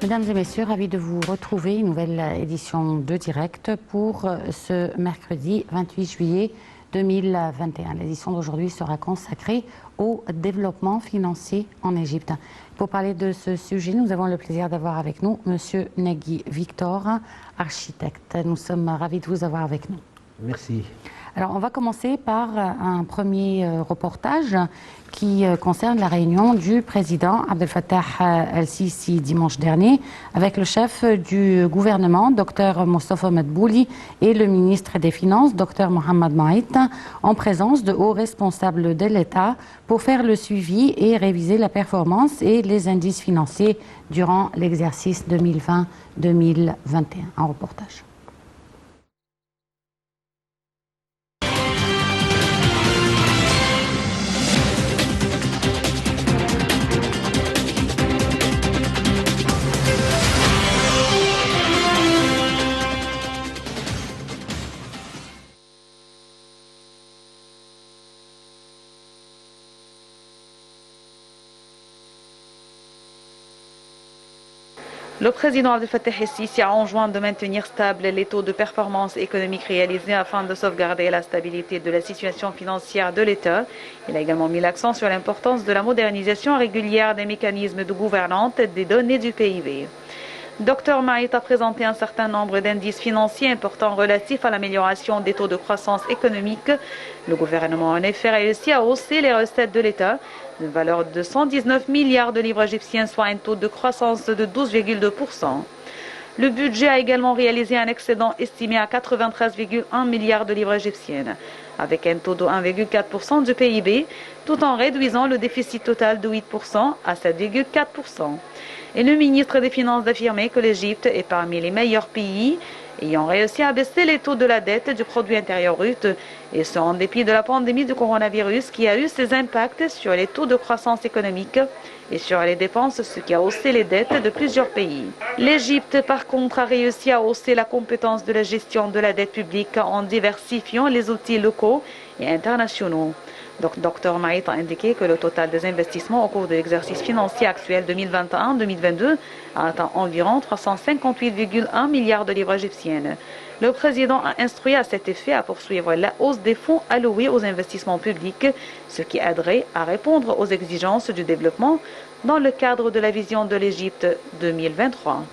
Mesdames et messieurs, ravi de vous retrouver. Une nouvelle édition de Direct pour ce mercredi 28 juillet 2021. L'édition d'aujourd'hui sera consacrée au développement financier en Égypte. Pour parler de ce sujet, nous avons le plaisir d'avoir avec nous Monsieur Negui Victor, architecte. Nous sommes ravis de vous avoir avec nous. Merci. Alors, on va commencer par un premier reportage qui concerne la réunion du président Abdel Fattah el-Sisi dimanche dernier avec le chef du gouvernement, Dr Mostafa Madbouli, et le ministre des Finances, Dr Mohamed Maït, en présence de hauts responsables de l'État pour faire le suivi et réviser la performance et les indices financiers durant l'exercice 2020-2021. Un reportage. Le président Abdel Fattah el-Sisi a enjoint de maintenir stables les taux de performance économique réalisés afin de sauvegarder la stabilité de la situation financière de l'État. Il a également mis l'accent sur l'importance de la modernisation régulière des mécanismes de gouvernance des données du PIB. Dr Maït a présenté un certain nombre d'indices financiers importants relatifs à l'amélioration des taux de croissance économique. Le gouvernement a en effet réussi à hausser les recettes de l'État d'une valeur de 119 milliards de livres égyptiens, soit un taux de croissance de 12,2%. Le budget a également réalisé un excédent estimé à 93,1 milliards de livres égyptiennes, avec un taux de 1,4% du PIB, tout en réduisant le déficit total de 8% à 7,4%. Et le ministre des Finances d'affirmer que l'Égypte est parmi les meilleurs pays ayant réussi à baisser les taux de la dette du produit intérieur brut, et ce en dépit de la pandémie du coronavirus qui a eu ses impacts sur les taux de croissance économique et sur les dépenses, ce qui a haussé les dettes de plusieurs pays. L'Égypte, par contre, a réussi à hausser la compétence de la gestion de la dette publique en diversifiant les outils locaux et internationaux. Donc, Dr Maït a indiqué que le total des investissements au cours de l'exercice financier actuel 2021-2022 a atteint environ 358,1 milliards de livres égyptiennes. Le président a instruit à cet effet à poursuivre la hausse des fonds alloués aux investissements publics, ce qui aiderait à répondre aux exigences du développement dans le cadre de la vision de l'Égypte 2023.